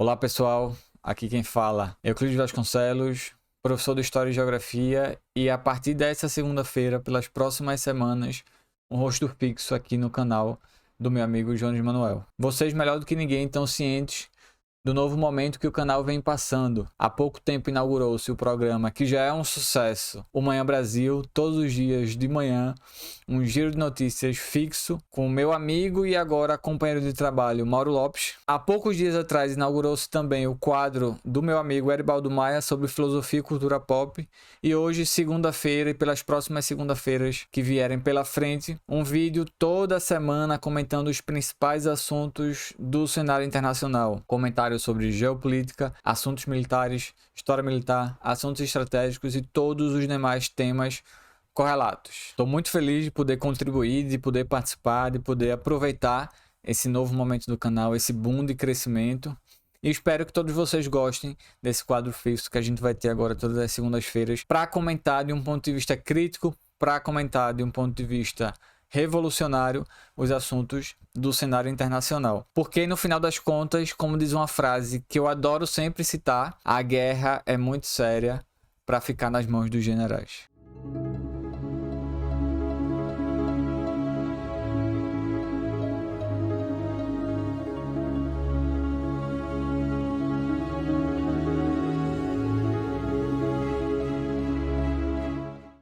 Olá pessoal, aqui quem fala é Euclides Vasconcelos, professor de História e Geografia, e a partir dessa segunda-feira, pelas próximas semanas, um rosto fixo aqui no canal do meu amigo Jones Manuel. Vocês, melhor do que ninguém, estão cientes do novo momento que o canal vem passando. Há pouco tempo inaugurou-se o programa, que já é um sucesso, o Manhã Brasil, todos os dias de manhã, um giro de notícias fixo, com o meu amigo e agora companheiro de trabalho, Mauro Lopes. Há poucos dias atrás inaugurou-se também o quadro do meu amigo Eribaldo Maia sobre filosofia e cultura pop. E hoje, segunda-feira, e pelas próximas segunda-feiras que vierem pela frente, um vídeo toda semana comentando os principais assuntos do cenário internacional. Comentários sobre geopolítica, assuntos militares, história militar, assuntos estratégicos e todos os demais temas correlatos. Estou muito feliz de poder contribuir, de poder participar, de poder aproveitar esse novo momento do canal, esse boom de crescimento. E espero que todos vocês gostem desse quadro fixo que a gente vai ter agora todas as segundas-feiras para comentar de um ponto de vista crítico, para comentar de um ponto de vista revolucionário os assuntos do cenário internacional. Porque no final das contas, como diz uma frase que eu adoro sempre citar, a guerra é muito séria para ficar nas mãos dos generais.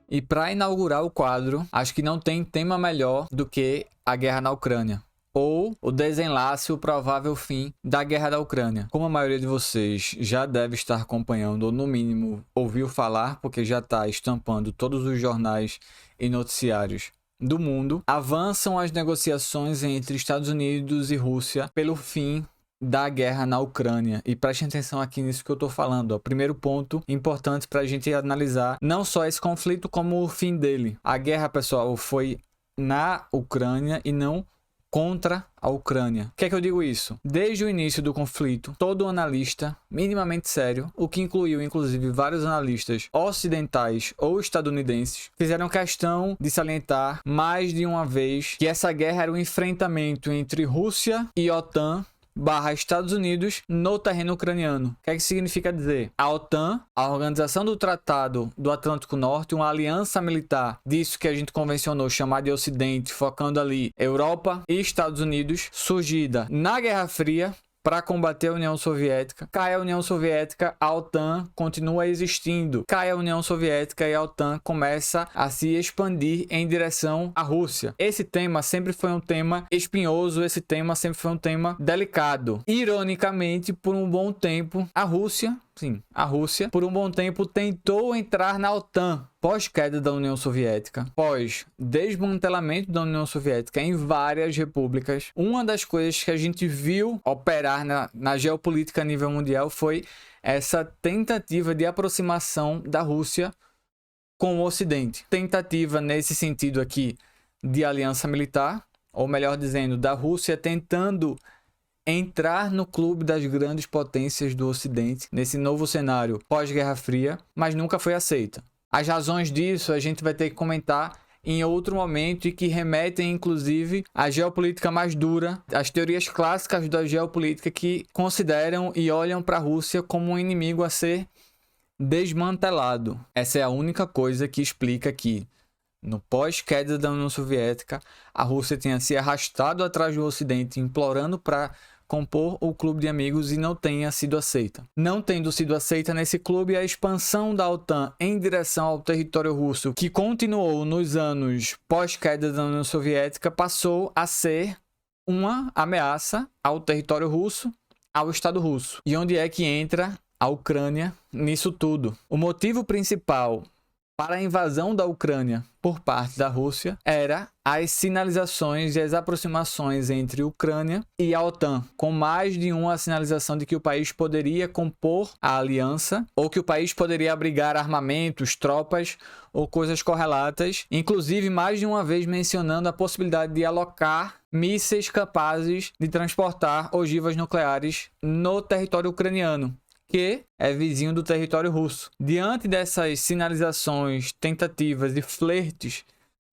E para inaugurar o quadro, acho que não tem tema melhor do que a guerra na Ucrânia, ou o desenlace, o provável fim da guerra da Ucrânia. Como a maioria de vocês já deve estar acompanhando, ou no mínimo ouviu falar, porque já está estampando todos os jornais e noticiários do mundo, avançam as negociações entre Estados Unidos e Rússia pelo fim da guerra na Ucrânia. E preste atenção aqui nisso que eu tô falando, ó. Primeiro ponto importante para a gente analisar não só esse conflito, como o fim dele. A guerra, pessoal, foi na Ucrânia e não contra a Ucrânia. O que é que eu digo isso? Desde o início do conflito, todo analista minimamente sério, o que incluiu inclusive vários analistas ocidentais ou estadunidenses, fizeram questão de salientar mais de uma vez que essa guerra era um enfrentamento entre Rússia e OTAN / Estados Unidos no terreno ucraniano. O que é que significa dizer? A OTAN, a Organização do Tratado do Atlântico Norte, uma aliança militar disso que a gente convencionou chamar de Ocidente, focando ali Europa e Estados Unidos, surgida na Guerra Fria para combater a União Soviética. Cai a União Soviética, a OTAN continua existindo. Cai a União Soviética e a OTAN começa a se expandir em direção à Rússia. Esse tema sempre foi um tema espinhoso, esse tema sempre foi um tema delicado. Ironicamente, por um bom tempo, a Rússia, por um bom tempo tentou entrar na OTAN. Pós-queda da União Soviética, pós-desmantelamento da União Soviética em várias repúblicas, uma das coisas que a gente viu operar na geopolítica a nível mundial foi essa tentativa de aproximação da Rússia com o Ocidente. Tentativa nesse sentido aqui de aliança militar, ou melhor dizendo, da Rússia tentando entrar no clube das grandes potências do Ocidente, nesse novo cenário pós-Guerra Fria, mas nunca foi aceita. As razões disso a gente vai ter que comentar em outro momento e que remetem, inclusive, à geopolítica mais dura, às teorias clássicas da geopolítica que consideram e olham para a Rússia como um inimigo a ser desmantelado. Essa é a única coisa que explica que, no pós-queda da União Soviética, a Rússia tenha se arrastado atrás do Ocidente, implorando para compor o clube de amigos e não tenha sido aceita. Não tendo sido aceita nesse clube, a expansão da OTAN em direção ao território russo, que continuou nos anos pós-queda da União Soviética, passou a ser uma ameaça ao território russo, ao Estado russo. E onde é que entra a Ucrânia nisso tudo? O motivo principal para a invasão da Ucrânia por parte da Rússia era as sinalizações e as aproximações entre Ucrânia e a OTAN, com mais de uma sinalização de que o país poderia compor a aliança ou que o país poderia abrigar armamentos, tropas ou coisas correlatas, inclusive mais de uma vez mencionando a possibilidade de alocar mísseis capazes de transportar ogivas nucleares no território ucraniano, que é vizinho do território russo. Diante dessas sinalizações, tentativas e flertes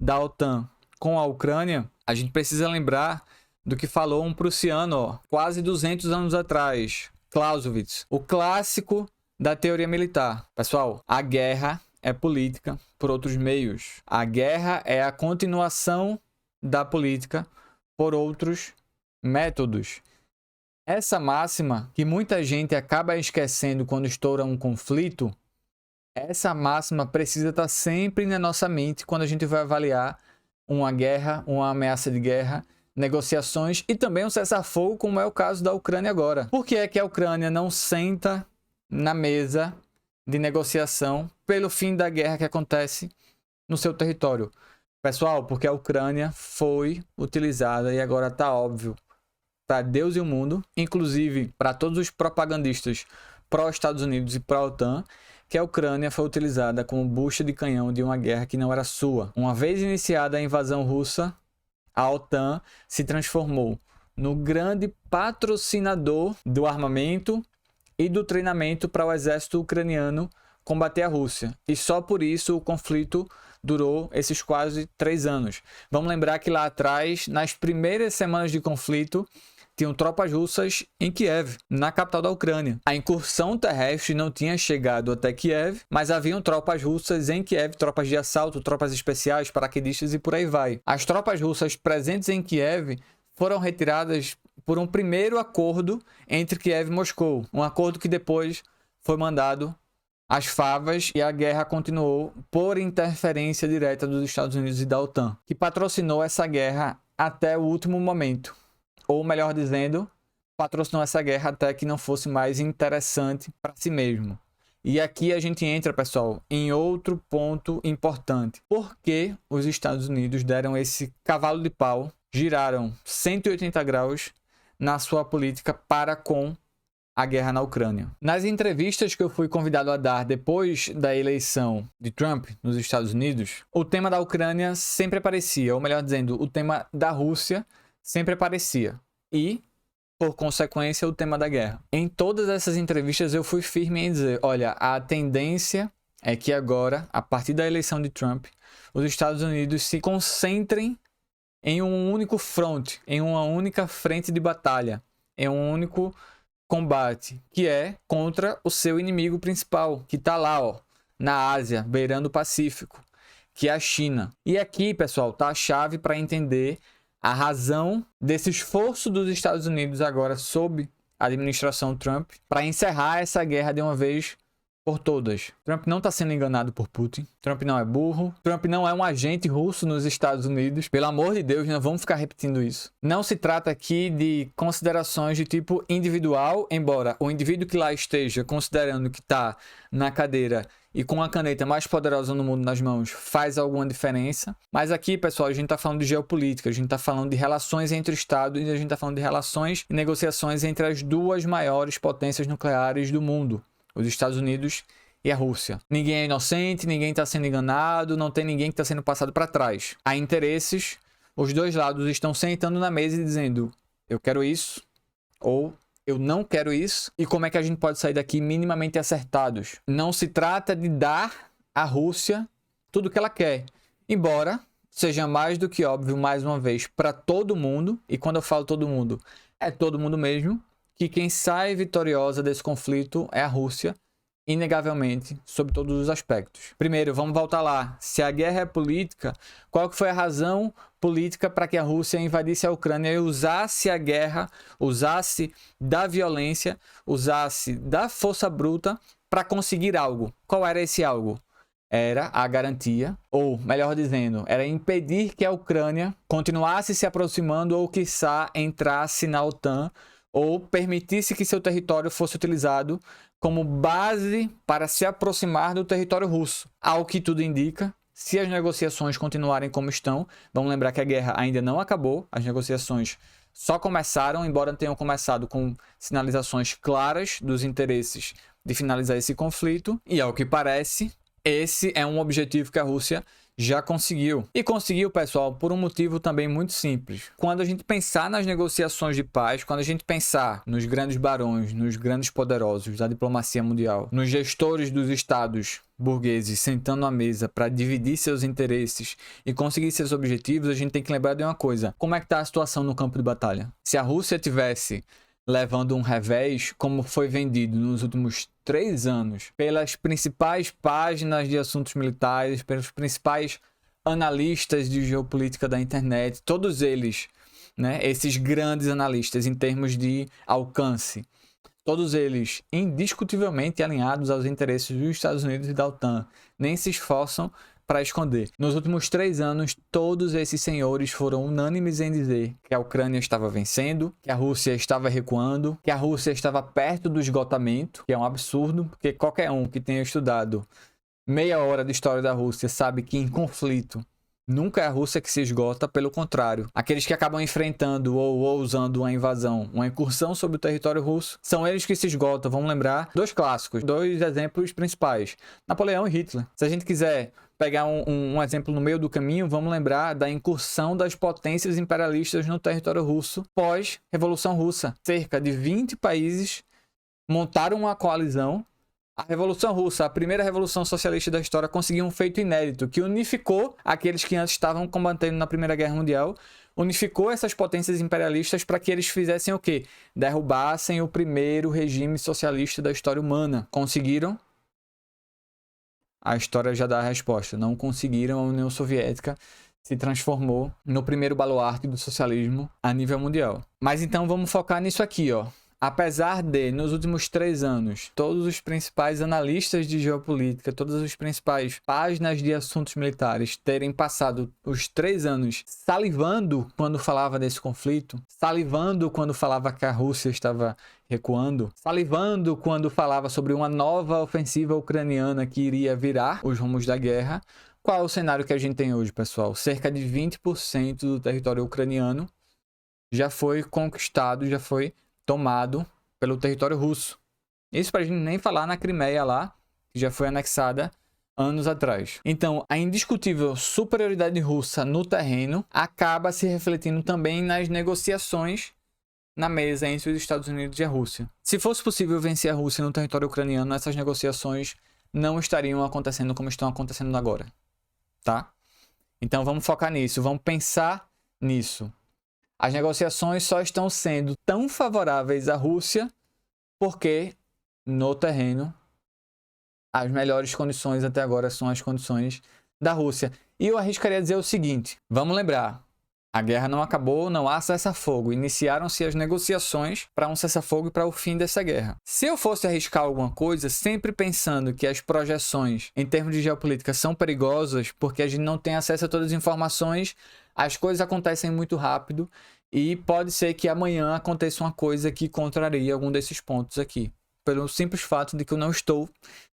da OTAN com a Ucrânia, a gente precisa lembrar do que falou um prussiano quase 200 anos atrás, Clausewitz, o clássico da teoria militar. Pessoal, a guerra é política por outros meios. A guerra é a continuação da política por outros métodos. Essa máxima, que muita gente acaba esquecendo quando estoura um conflito, essa máxima precisa estar sempre na nossa mente quando a gente vai avaliar uma guerra, uma ameaça de guerra, negociações e também um cessar-fogo, como é o caso da Ucrânia agora. Por que é que a Ucrânia não senta na mesa de negociação pelo fim da guerra que acontece no seu território? Pessoal, porque a Ucrânia foi utilizada, e agora está óbvio para Deus e o mundo, inclusive para todos os propagandistas pró-Estados Unidos e pró-OTAN, que a Ucrânia foi utilizada como bucha de canhão de uma guerra que não era sua. Uma vez iniciada a invasão russa, a OTAN se transformou no grande patrocinador do armamento e do treinamento para o exército ucraniano combater a Rússia. E só por isso o conflito durou esses quase 3 anos. Vamos lembrar que lá atrás, nas primeiras semanas de conflito, tinham tropas russas em Kiev, na capital da Ucrânia. A incursão terrestre não tinha chegado até Kiev, mas haviam tropas russas em Kiev, tropas de assalto, tropas especiais, paraquedistas e por aí vai. As tropas russas presentes em Kiev foram retiradas por um primeiro acordo entre Kiev e Moscou, um acordo que depois foi mandado às favas e a guerra continuou por interferência direta dos Estados Unidos e da OTAN, que patrocinou essa guerra até o último momento. Ou melhor dizendo, patrocinou essa guerra até que não fosse mais interessante para si mesmo. E aqui a gente entra, pessoal, em outro ponto importante. Por que os Estados Unidos deram esse cavalo de pau, giraram 180 graus na sua política para com a guerra na Ucrânia? Nas entrevistas que eu fui convidado a dar depois da eleição de Trump nos Estados Unidos, o tema da Ucrânia sempre aparecia, ou melhor dizendo, o tema da Rússia sempre aparecia. E, por consequência, o tema da guerra. Em todas essas entrevistas eu fui firme em dizer, olha, a tendência é que agora, a partir da eleição de Trump, os Estados Unidos se concentrem em um único front, em uma única frente de batalha, em um único combate, que é contra o seu inimigo principal, que está lá, ó, na Ásia, beirando o Pacífico, que é a China. E aqui, pessoal, tá a chave para entender a razão desse esforço dos Estados Unidos agora sob a administração Trump para encerrar essa guerra de uma vez por todas. Trump não está sendo enganado por Putin. Trump não é burro. Trump não é um agente russo nos Estados Unidos. Pelo amor de Deus, não vamos ficar repetindo isso. Não se trata aqui de considerações de tipo individual, embora o indivíduo que lá esteja considerando que está na cadeira e com a caneta mais poderosa no mundo nas mãos faz alguma diferença. Mas aqui, pessoal, a gente está falando de geopolítica, a gente está falando de relações entre estados e a gente está falando de relações e negociações entre as duas maiores potências nucleares do mundo, os Estados Unidos e a Rússia. Ninguém é inocente, ninguém está sendo enganado, não tem ninguém que está sendo passado para trás. Há interesses, os dois lados estão sentando na mesa e dizendo, eu quero isso, ou eu não quero isso, e como é que a gente pode sair daqui minimamente acertados? Não se trata de dar à Rússia tudo o que ela quer, embora seja mais do que óbvio, mais uma vez, para todo mundo, e quando eu falo todo mundo, é todo mundo mesmo, que quem sai vitoriosa desse conflito é a Rússia, inegavelmente, sob todos os aspectos. Primeiro, vamos voltar lá. Se a guerra é política, qual que foi a razão política para que a Rússia invadisse a Ucrânia e usasse a guerra, usasse da violência, usasse da força bruta para conseguir algo? Qual era esse algo? Era a garantia, ou melhor dizendo, era impedir que a Ucrânia continuasse se aproximando ou, quiçá, entrasse na OTAN, ou permitisse que seu território fosse utilizado como base para se aproximar do território russo. Ao que tudo indica, se as negociações continuarem como estão, vamos lembrar que a guerra ainda não acabou, as negociações só começaram, embora tenham começado com sinalizações claras dos interesses de finalizar esse conflito, e ao que parece, esse é um objetivo que a Rússia já conseguiu. E conseguiu, pessoal, por um motivo também muito simples. Quando a gente pensar nas negociações de paz, quando a gente pensar nos grandes barões, nos grandes poderosos da diplomacia mundial, nos gestores dos estados burgueses sentando à mesa para dividir seus interesses e conseguir seus objetivos, a gente tem que lembrar de uma coisa. Como é que está a situação no campo de batalha? Se a Rússia tivesse levando um revés, como foi vendido nos últimos 3 anos pelas principais páginas de assuntos militares, pelos principais analistas de geopolítica da internet, todos eles, né, esses grandes analistas em termos de alcance, todos eles indiscutivelmente alinhados aos interesses dos Estados Unidos e da OTAN, nem se esforçam para esconder. Nos últimos 3 anos, todos esses senhores foram unânimes em dizer que a Ucrânia estava vencendo, que a Rússia estava recuando, que a Rússia estava perto do esgotamento, que é um absurdo, porque qualquer um que tenha estudado meia hora de história da Rússia sabe que em conflito nunca é a Rússia que se esgota, pelo contrário. Aqueles que acabam enfrentando ou ousando uma invasão, uma incursão sobre o território russo, são eles que se esgotam. Vamos lembrar 2 clássicos, 2 exemplos principais: Napoleão e Hitler. Se a gente quiser pegar um exemplo no meio do caminho, vamos lembrar da incursão das potências imperialistas no território russo pós-Revolução Russa. Cerca de 20 países montaram uma coalizão. A Revolução Russa, a primeira revolução socialista da história, conseguiu um feito inédito, que unificou aqueles que antes estavam combatendo na Primeira Guerra Mundial, unificou essas potências imperialistas para que eles fizessem o quê? Derrubassem o primeiro regime socialista da história humana. Conseguiram? A história já dá a resposta. Não conseguiram. A União Soviética se transformou no primeiro baluarte do socialismo a nível mundial. Mas então vamos focar nisso aqui, ó. Apesar de, nos últimos 3 anos, todos os principais analistas de geopolítica, todas as principais páginas de assuntos militares terem passado os 3 anos salivando quando falava desse conflito, salivando quando falava que a Rússia estava recuando, salivando quando falava sobre uma nova ofensiva ucraniana que iria virar os rumos da guerra, qual é o cenário que a gente tem hoje, pessoal? Cerca de 20% do território ucraniano já foi conquistado, já foi tomado pelo território russo. Isso para a gente nem falar na Crimeia lá, que já foi anexada anos atrás. Então, a indiscutível superioridade russa no terreno acaba se refletindo também nas negociações na mesa entre os Estados Unidos e a Rússia. Se fosse possível vencer a Rússia no território ucraniano, essas negociações não estariam acontecendo como estão acontecendo agora, tá? Então, vamos focar nisso, vamos pensar nisso. As negociações só estão sendo tão favoráveis à Rússia porque, no terreno, as melhores condições até agora são as condições da Rússia. E eu arriscaria dizer o seguinte, vamos lembrar, a guerra não acabou, não há cessar-fogo. Iniciaram-se as negociações para um cessar-fogo e para o fim dessa guerra. Se eu fosse arriscar alguma coisa, sempre pensando que as projeções em termos de geopolítica são perigosas, porque a gente não tem acesso a todas as informações, as coisas acontecem muito rápido e pode ser que amanhã aconteça uma coisa que contrarie algum desses pontos aqui. Pelo simples fato de que eu não estou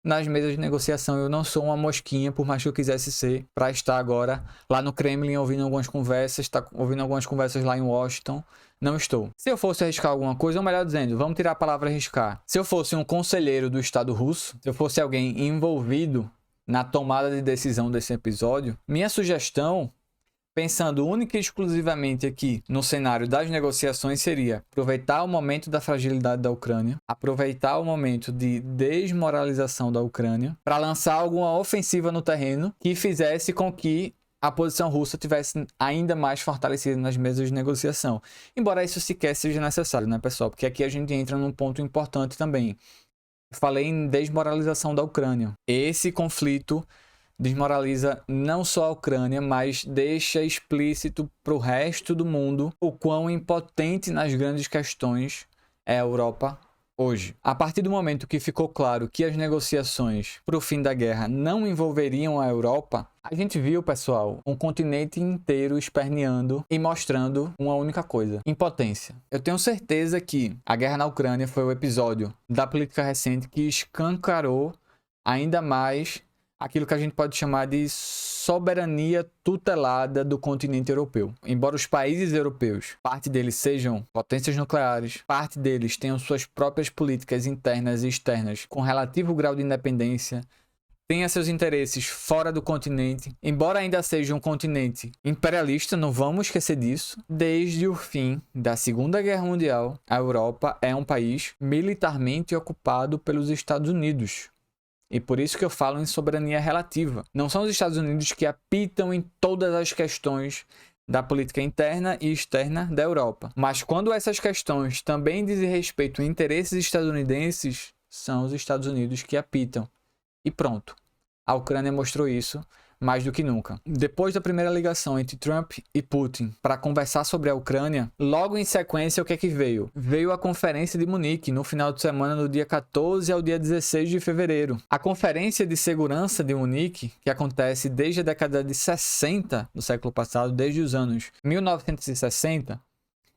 nas mesas de negociação, eu não sou uma mosquinha, por mais que eu quisesse ser, para estar agora lá no Kremlin ouvindo algumas conversas, ouvindo algumas conversas lá em Washington. Não estou. Se eu fosse arriscar alguma coisa, ou melhor dizendo, vamos tirar a palavra arriscar. Se eu fosse um conselheiro do Estado russo, se eu fosse alguém envolvido na tomada de decisão desse episódio, minha sugestão, pensando única e exclusivamente aqui no cenário das negociações, seria aproveitar o momento da fragilidade da Ucrânia, aproveitar o momento de desmoralização da Ucrânia para lançar alguma ofensiva no terreno que fizesse com que a posição russa tivesse ainda mais fortalecida nas mesas de negociação. Embora isso sequer seja necessário, né, pessoal? Porque aqui a gente entra num ponto importante também. Falei em desmoralização da Ucrânia. Esse conflito desmoraliza não só a Ucrânia, mas deixa explícito para o resto do mundo o quão impotente nas grandes questões é a Europa hoje. A partir do momento que ficou claro que as negociações para o fim da guerra não envolveriam a Europa, a gente viu, pessoal, um continente inteiro esperneando e mostrando uma única coisa: impotência. Eu tenho certeza que a guerra na Ucrânia foi o episódio da política recente que escancarou ainda mais aquilo que a gente pode chamar de soberania tutelada do continente europeu. Embora os países europeus, parte deles sejam potências nucleares, parte deles tenham suas próprias políticas internas e externas com relativo grau de independência, tenha seus interesses fora do continente, embora ainda seja um continente imperialista, não vamos esquecer disso, desde o fim da Segunda Guerra Mundial, a Europa é um país militarmente ocupado pelos Estados Unidos. E por isso que eu falo em soberania relativa. Não são os Estados Unidos que apitam em todas as questões da política interna e externa da Europa. Mas quando essas questões também dizem respeito a interesses estadunidenses, são os Estados Unidos que apitam. E pronto. A Ucrânia mostrou isso mais do que nunca. Depois da primeira ligação entre Trump e Putin para conversar sobre a Ucrânia, logo em sequência o que é que veio? Veio a Conferência de Munique no final de semana, do dia 14 ao dia 16 de fevereiro. A Conferência de Segurança de Munique, que acontece desde a década de 60 do século passado, desde os anos 1960,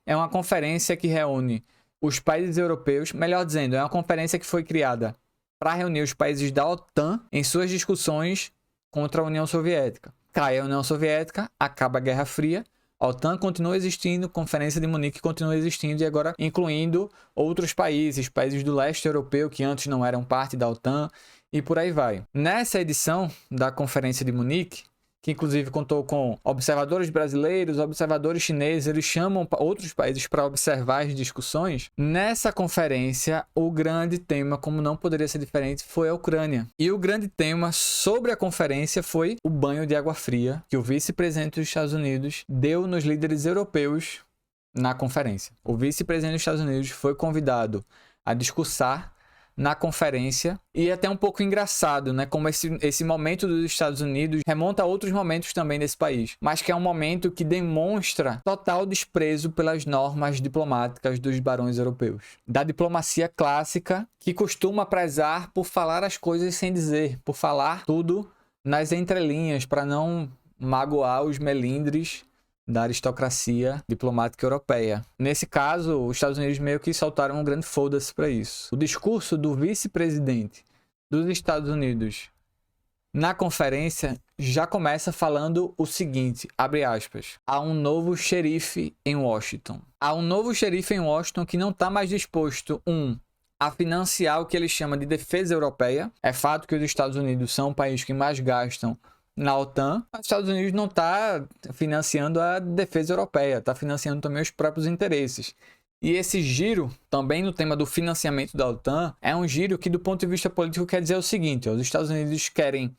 é uma conferência que reúne os países europeus, melhor dizendo, é uma conferência que foi criada para reunir os países da OTAN em suas discussões contra a União Soviética. Cai a União Soviética, acaba a Guerra Fria, a OTAN continua existindo, a Conferência de Munique continua existindo e agora incluindo outros países, países do leste europeu que antes não eram parte da OTAN e por aí vai. Nessa edição da Conferência de Munique, que inclusive contou com observadores brasileiros, observadores chineses, eles chamam outros países para observar as discussões. Nessa conferência, o grande tema, como não poderia ser diferente, foi a Ucrânia. E o grande tema sobre a conferência foi o banho de água fria que o vice-presidente dos Estados Unidos deu nos líderes europeus na conferência. O vice-presidente dos Estados Unidos foi convidado a discursar na conferência, e é até um pouco engraçado, né? Como esse momento dos Estados Unidos remonta a outros momentos também desse país, mas que é um momento que demonstra total desprezo pelas normas diplomáticas dos barões europeus. Da diplomacia clássica, que costuma prezar por falar as coisas sem dizer, por falar tudo nas entrelinhas, para não magoar os melindres da aristocracia diplomática europeia. Nesse caso, os Estados Unidos meio que soltaram um grande foda-se para isso. O discurso do vice-presidente dos Estados Unidos na conferência já começa falando o seguinte, abre aspas, há um novo xerife em Washington. Há um novo xerife em Washington que não está mais disposto, a financiar o que ele chama de defesa europeia. É fato que os Estados Unidos são o país que mais gastam na OTAN, mas os Estados Unidos não está financiando a defesa europeia, está financiando também os próprios interesses. E esse giro, também no tema do financiamento da OTAN, é um giro que, do ponto de vista político, quer dizer o seguinte, os Estados Unidos querem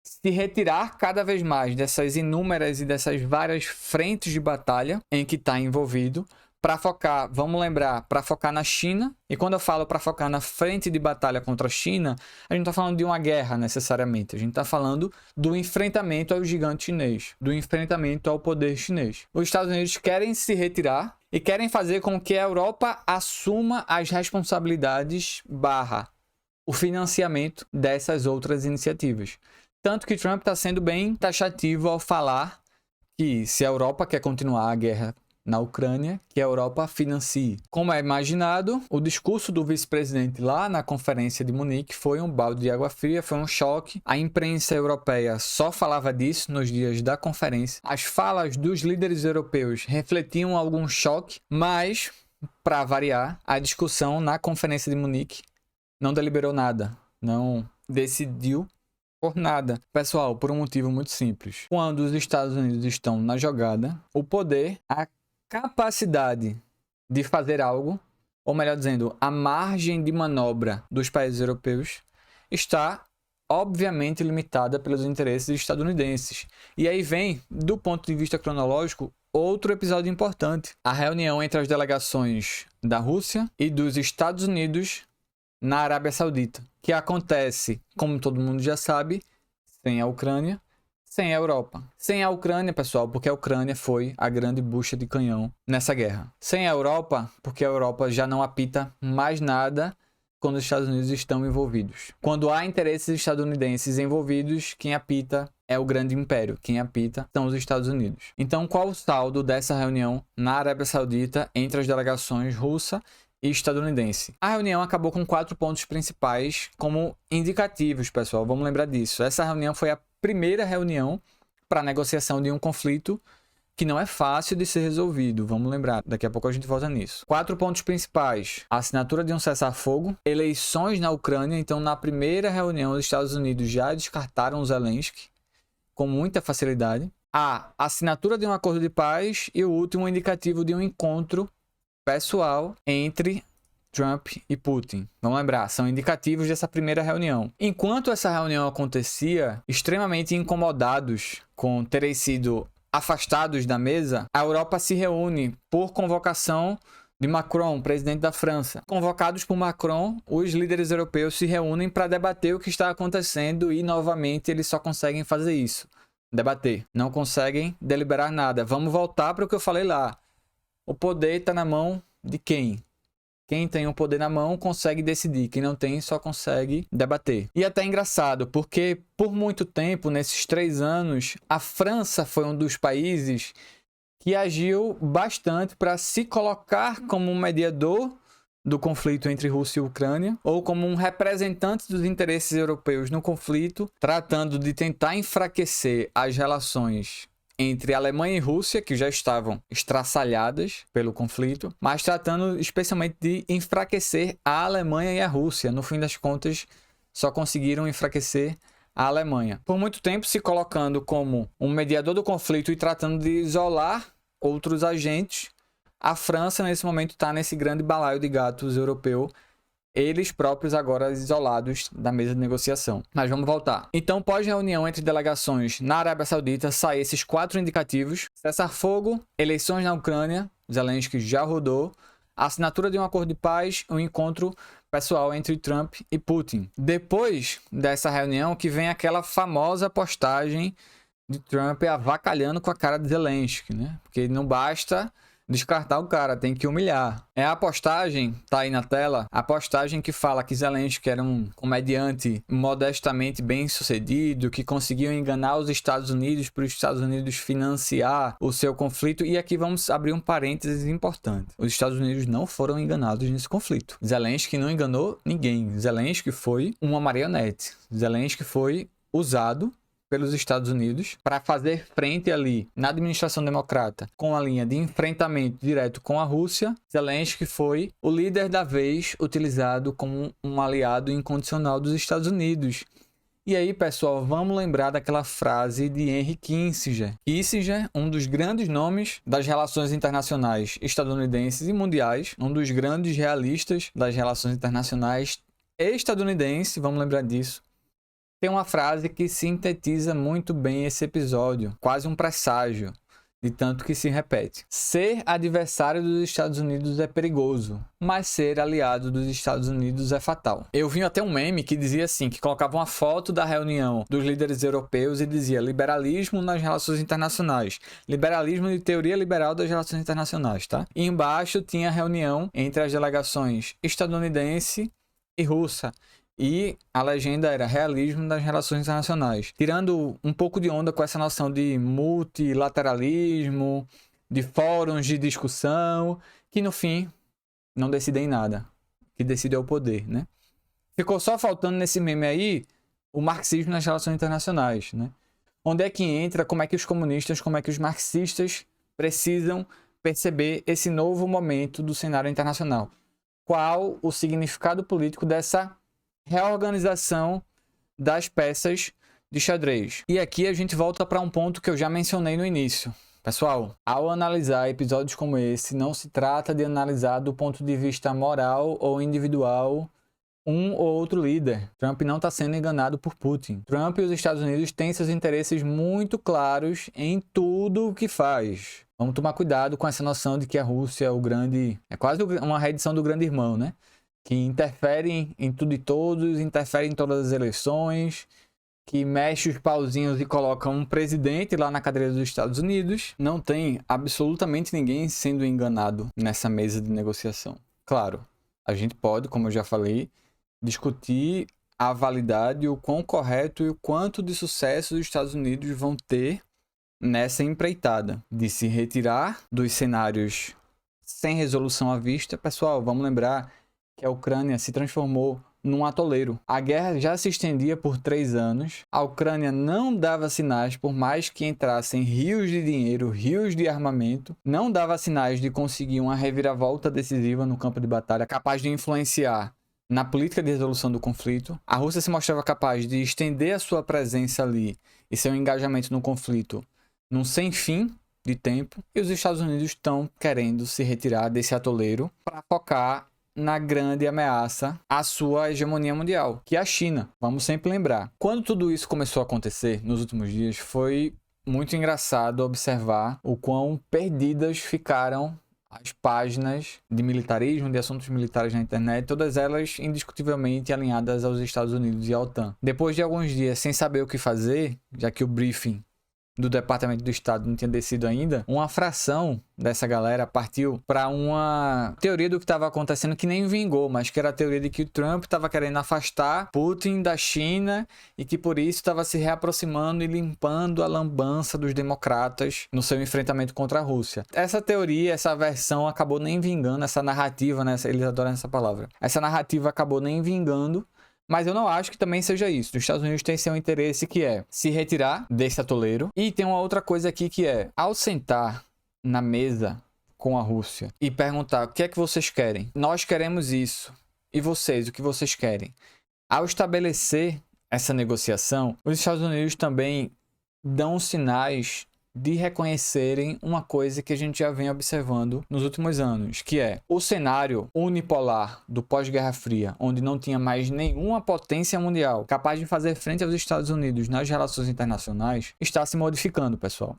se retirar cada vez mais dessas inúmeras e dessas várias frentes de batalha em que está envolvido, para focar, vamos lembrar, para focar na China. E quando eu falo para focar na frente de batalha contra a China, a gente não está falando de uma guerra necessariamente. A gente está falando do enfrentamento ao gigante chinês, do enfrentamento ao poder chinês. Os Estados Unidos querem se retirar e querem fazer com que a Europa assuma as responsabilidades / o financiamento dessas outras iniciativas. Tanto que Trump está sendo bem taxativo ao falar que se a Europa quer continuar a guerra na Ucrânia, que a Europa financie. Como é imaginado, o discurso do vice-presidente lá na Conferência de Munique foi um balde de água fria, foi um choque. A imprensa europeia só falava disso nos dias da conferência. As falas dos líderes europeus refletiam algum choque, mas, para variar, a discussão na Conferência de Munique não deliberou nada, não decidiu por nada. Pessoal, por um motivo muito simples. Quando os Estados Unidos estão na jogada, o poder, a capacidade de fazer algo, ou melhor dizendo, a margem de manobra dos países europeus está obviamente limitada pelos interesses estadunidenses. E aí vem, do ponto de vista cronológico, outro episódio importante. A reunião entre as delegações da Rússia e dos Estados Unidos na Arábia Saudita, que acontece, como todo mundo já sabe, sem a Ucrânia, sem a Europa. Sem a Ucrânia, pessoal, porque a Ucrânia foi a grande bucha de canhão nessa guerra. Sem a Europa, porque a Europa já não apita mais nada quando os Estados Unidos estão envolvidos. Quando há interesses estadunidenses envolvidos, quem apita é o grande império. Quem apita são os Estados Unidos. Então, qual o saldo dessa reunião na Arábia Saudita entre as delegações russa e estadunidense? A reunião acabou com 4 pontos principais como indicativos, pessoal. Vamos lembrar disso. Essa reunião foi a primeira reunião para negociação de um conflito que não é fácil de ser resolvido. Vamos lembrar, daqui a pouco a gente volta nisso. 4 pontos principais: a assinatura de um cessar-fogo, eleições na Ucrânia. Então, na primeira reunião, os Estados Unidos já descartaram o Zelensky com muita facilidade. A assinatura de um acordo de paz e o último indicativo de um encontro pessoal entre Trump e Putin. Vamos lembrar, são indicativos dessa primeira reunião. Enquanto essa reunião acontecia, extremamente incomodados com terem sido afastados da mesa, a Europa se reúne por convocação de Macron, presidente da França. Convocados por Macron, os líderes europeus se reúnem para debater o que está acontecendo e, novamente, eles só conseguem fazer isso. Debater. Não conseguem deliberar nada. Vamos voltar para o que eu falei lá. O poder está na mão de quem? Quem tem o poder na mão consegue decidir. Quem não tem só consegue debater. E até é engraçado, porque por muito tempo, nesses 3 anos, a França foi um dos países que agiu bastante para se colocar como um mediador do conflito entre Rússia e Ucrânia, ou como um representante dos interesses europeus no conflito, tratando de tentar enfraquecer as relações entre Alemanha e Rússia, que já estavam estraçalhadas pelo conflito, mas tratando especialmente de enfraquecer a Alemanha e a Rússia. No fim das contas, só conseguiram enfraquecer a Alemanha. Por muito tempo se colocando como um mediador do conflito e tratando de isolar outros agentes, a França nesse momento está nesse grande balaio de gatos europeu, eles próprios agora isolados da mesa de negociação. Mas vamos voltar. Então, pós-reunião entre delegações na Arábia Saudita, saem esses 4 indicativos: cessar-fogo, eleições na Ucrânia, Zelensky já rodou, a assinatura de um acordo de paz, um encontro pessoal entre Trump e Putin. Depois dessa reunião que vem aquela famosa postagem de Trump avacalhando com a cara de Zelensky, né? Porque não basta descartar o cara, tem que humilhar. É a postagem, tá aí na tela, a postagem que fala que Zelensky era um comediante modestamente bem sucedido, que conseguiu enganar os Estados Unidos para os Estados Unidos financiar o seu conflito. E aqui vamos abrir um parênteses importante. Os Estados Unidos não foram enganados nesse conflito. Zelensky não enganou ninguém. Zelensky foi uma marionete. Zelensky foi usado pelos Estados Unidos para fazer frente ali na administração democrata com a linha de enfrentamento direto com a Rússia. Zelensky foi o líder da vez utilizado como um aliado incondicional dos Estados Unidos. E aí, pessoal, vamos lembrar daquela frase de Henry Kissinger. Kissinger, um dos grandes nomes das relações internacionais estadunidenses e mundiais, um dos grandes realistas das relações internacionais estadunidense, vamos lembrar disso. Tem uma frase que sintetiza muito bem esse episódio, quase um presságio, de tanto que se repete. Ser adversário dos Estados Unidos é perigoso, mas ser aliado dos Estados Unidos é fatal. Eu vi até um meme que dizia assim, que colocava uma foto da reunião dos líderes europeus e dizia liberalismo nas relações internacionais. Liberalismo de teoria liberal das relações internacionais, tá? E embaixo tinha a reunião entre as delegações estadunidense e russa. E a legenda era realismo das relações internacionais, tirando um pouco de onda com essa noção de multilateralismo, de fóruns de discussão, que no fim não decidem nada, que decide é o poder, né? Ficou só faltando nesse meme aí o marxismo nas relações internacionais, né? Onde é que entra, como é que os comunistas, como é que os marxistas precisam perceber esse novo momento do cenário internacional? Qual o significado político dessa reorganização das peças de xadrez? E aqui a gente volta para um ponto que eu já mencionei no início. Pessoal, ao analisar episódios como esse, não se trata de analisar do ponto de vista moral ou individual um ou outro líder. Trump não está sendo enganado por Putin. Trump e os Estados Unidos têm seus interesses muito claros em tudo o que faz. Vamos tomar cuidado com essa noção de que a Rússia é o grande... é quase uma reedição do grande irmão, né? Que interfere em tudo e todos, interfere em todas as eleições, que mexe os pauzinhos e coloca um presidente lá na cadeira dos Estados Unidos. Não tem absolutamente ninguém sendo enganado nessa mesa de negociação. Claro, a gente pode, como eu já falei, discutir a validade, o quão correto e o quanto de sucesso os Estados Unidos vão ter nessa empreitada de se retirar dos cenários sem resolução à vista. Pessoal, vamos lembrar que a Ucrânia se transformou num atoleiro. A guerra já se estendia por 3 anos. A Ucrânia não dava sinais, por mais que entrassem rios de dinheiro, rios de armamento, não dava sinais de conseguir uma reviravolta decisiva no campo de batalha, capaz de influenciar na política de resolução do conflito. A Rússia se mostrava capaz de estender a sua presença ali e seu engajamento no conflito num sem fim de tempo. E os Estados Unidos estão querendo se retirar desse atoleiro para focar na grande ameaça à sua hegemonia mundial, que é a China. Vamos sempre lembrar. Quando tudo isso começou a acontecer nos últimos dias, foi muito engraçado observar o quão perdidas ficaram as páginas de militarismo, de assuntos militares na internet, todas elas indiscutivelmente alinhadas aos Estados Unidos e à OTAN. Depois de alguns dias sem saber o que fazer, já que o briefing do Departamento do Estado não tinha descido ainda, uma fração dessa galera partiu para uma teoria do que estava acontecendo que nem vingou, mas que era a teoria de que o Trump estava querendo afastar Putin da China e que por isso estava se reaproximando e limpando a lambança dos democratas no seu enfrentamento contra a Rússia. Essa teoria, essa versão acabou nem vingando, essa narrativa, né? Eles adoram essa palavra. Essa narrativa acabou nem vingando. Mas eu não acho que também seja isso. Os Estados Unidos têm seu interesse, que é se retirar desse atoleiro. E tem uma outra coisa aqui que é, ao sentar na mesa com a Rússia e perguntar o que é que vocês querem, nós queremos isso, e vocês, o que vocês querem? Ao estabelecer essa negociação, os Estados Unidos também dão sinais de reconhecerem uma coisa que a gente já vem observando nos últimos anos, que é o cenário unipolar do pós-Guerra Fria, onde não tinha mais nenhuma potência mundial capaz de fazer frente aos Estados Unidos nas relações internacionais, está se modificando, pessoal.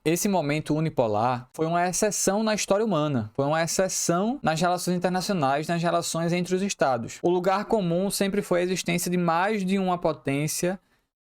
Esse momento unipolar foi uma exceção na história humana, foi uma exceção nas relações internacionais, nas relações entre os estados. O lugar comum sempre foi a existência de mais de uma potência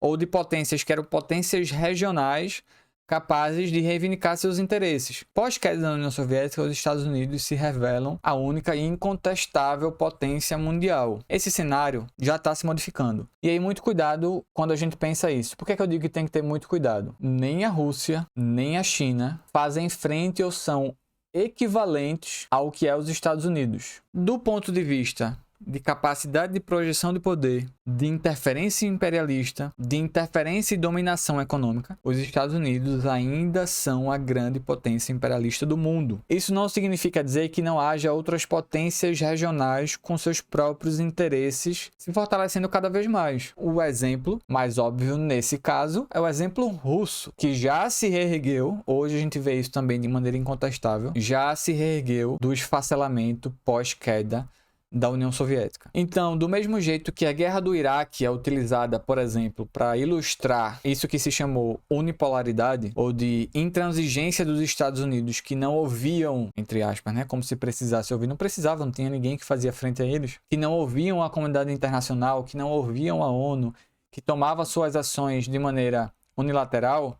ou de potências que eram potências regionais capazes de reivindicar seus interesses. Pós-queda da União Soviética, os Estados Unidos se revelam a única e incontestável potência mundial. Esse cenário já está se modificando. E aí, muito cuidado quando a gente pensa isso. Por que eu digo que tem que ter muito cuidado? Nem a Rússia, nem a China fazem frente ou são equivalentes ao que é os Estados Unidos. Do ponto de vista de capacidade de projeção de poder, de interferência imperialista, de interferência e dominação econômica, os Estados Unidos ainda são a grande potência imperialista do mundo. Isso não significa dizer que não haja outras potências regionais com seus próprios interesses se fortalecendo cada vez mais. O exemplo mais óbvio nesse caso é o exemplo russo, que já se reergueu, hoje a gente vê isso também de maneira incontestável, já se reergueu do esfacelamento pós-queda da União Soviética. Então, do mesmo jeito que a guerra do Iraque é utilizada, por exemplo, para ilustrar isso que se chamou unipolaridade, ou de intransigência dos Estados Unidos, que não ouviam, entre aspas, né, como se precisasse ouvir, não precisavam, não tinha ninguém que fazia frente a eles, que não ouviam a comunidade internacional, que não ouviam a ONU, que tomava suas ações de maneira unilateral,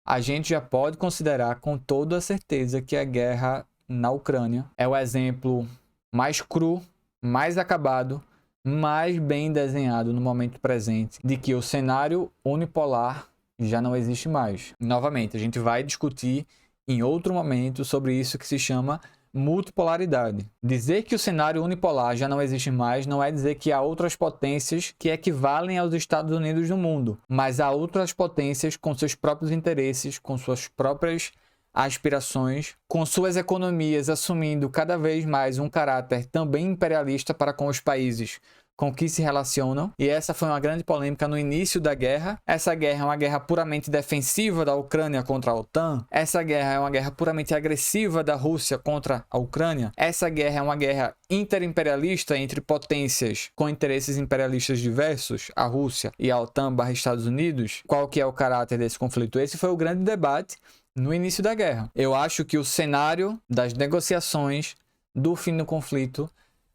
a gente já pode considerar com toda a certeza que a guerra na Ucrânia é o exemplo mais cru, mais acabado, mais bem desenhado no momento presente de que o cenário unipolar já não existe mais. Novamente, a gente vai discutir em outro momento sobre isso que se chama multipolaridade. Dizer que o cenário unipolar já não existe mais não é dizer que há outras potências que equivalem aos Estados Unidos no mundo, mas há outras potências com seus próprios interesses, com suas próprias aspirações, com suas economias assumindo cada vez mais um caráter também imperialista para com os países com que se relacionam. E essa foi uma grande polêmica no início da guerra. Essa guerra é uma guerra puramente defensiva da Ucrânia contra a OTAN. Essa guerra é uma guerra puramente agressiva da Rússia contra a Ucrânia. Essa guerra é uma guerra interimperialista entre potências com interesses imperialistas diversos, a Rússia e a OTAN/Estados Unidos. Qual que é o caráter desse conflito? Esse foi o grande debate no início da guerra. Eu acho que o cenário das negociações do fim do conflito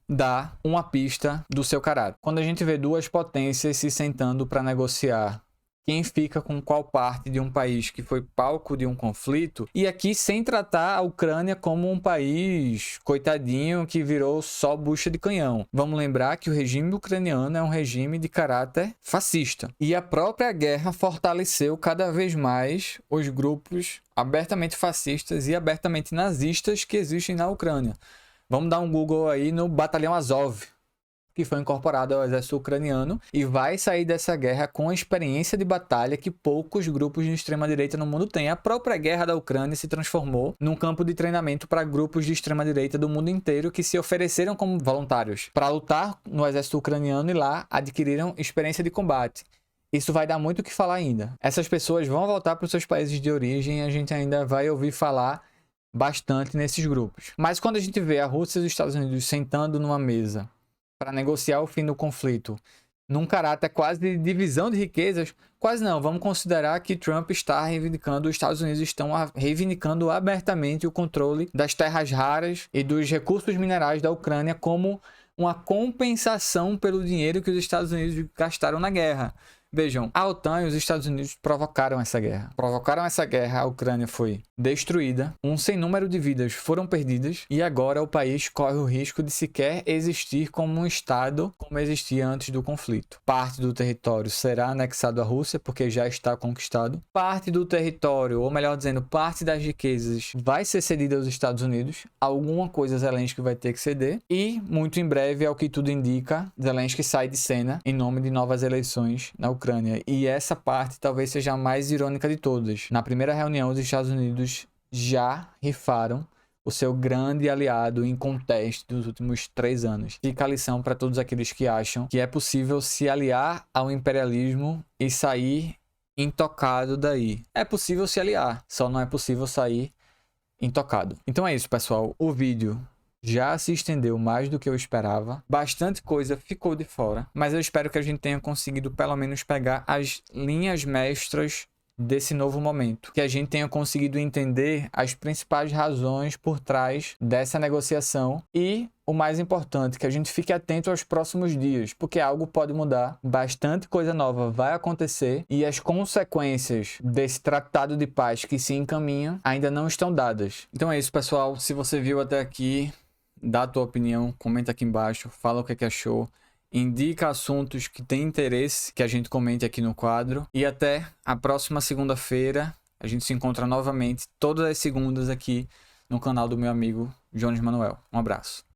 dá uma pista do seu caráter. Quando a gente vê duas potências se sentando para negociar quem fica com qual parte de um país que foi palco de um conflito, e aqui sem tratar a Ucrânia como um país coitadinho que virou só bucha de canhão. Vamos lembrar que o regime ucraniano é um regime de caráter fascista. E a própria guerra fortaleceu cada vez mais os grupos abertamente fascistas e abertamente nazistas que existem na Ucrânia. Vamos dar um Google aí no Batalhão Azov, que foi incorporado ao exército ucraniano e vai sair dessa guerra com a experiência de batalha que poucos grupos de extrema-direita no mundo têm. A própria guerra da Ucrânia se transformou num campo de treinamento para grupos de extrema-direita do mundo inteiro que se ofereceram como voluntários para lutar no exército ucraniano e lá adquiriram experiência de combate. Isso vai dar muito o que falar ainda. Essas pessoas vão voltar para os seus países de origem e a gente ainda vai ouvir falar bastante nesses grupos. Mas quando a gente vê a Rússia e os Estados Unidos sentando numa mesa para negociar o fim do conflito num caráter quase de divisão de riquezas. Quase não, vamos considerar que Trump está reivindicando, os Estados Unidos estão reivindicando abertamente o controle das terras raras e dos recursos minerais da Ucrânia como uma compensação pelo dinheiro que os Estados Unidos gastaram na guerra. Vejam, a OTAN e os Estados Unidos provocaram essa guerra. A Ucrânia foi destruída, um sem número de vidas foram perdidas e agora o país corre o risco de sequer existir como um Estado como existia antes do conflito. Parte do território será anexado à Rússia porque já está conquistado. Parte do território, ou melhor dizendo, parte das riquezas vai ser cedida aos Estados Unidos. Alguma coisa Zelensky vai ter que ceder e, muito em breve, ao que tudo indica, Zelensky sai de cena em nome de novas eleições na Ucrânia. E essa parte talvez seja a mais irônica de todas. Na primeira reunião, os Estados Unidos já rifaram o seu grande aliado em contexto dos últimos 3 anos. Fica a lição para todos aqueles que acham que é possível se aliar ao imperialismo e sair intocado daí. É possível se aliar, só não é possível sair intocado. Então é isso, pessoal. O vídeo já se estendeu mais do que eu esperava. Bastante coisa ficou de fora, mas eu espero que a gente tenha conseguido pelo menos pegar as linhas mestras desse novo momento. Que a gente tenha conseguido entender as principais razões por trás dessa negociação e, o mais importante, que a gente fique atento aos próximos dias, porque algo pode mudar, bastante coisa nova vai acontecer e as consequências desse tratado de paz que se encaminha ainda não estão dadas. Então é isso, pessoal. Se você viu até aqui, dá a tua opinião, comenta aqui embaixo, fala o que achou, indica assuntos que tem interesse que a gente comente aqui no quadro. E até a próxima segunda-feira. A gente se encontra novamente todas as segundas aqui no canal do meu amigo Jones Manuel. Um abraço.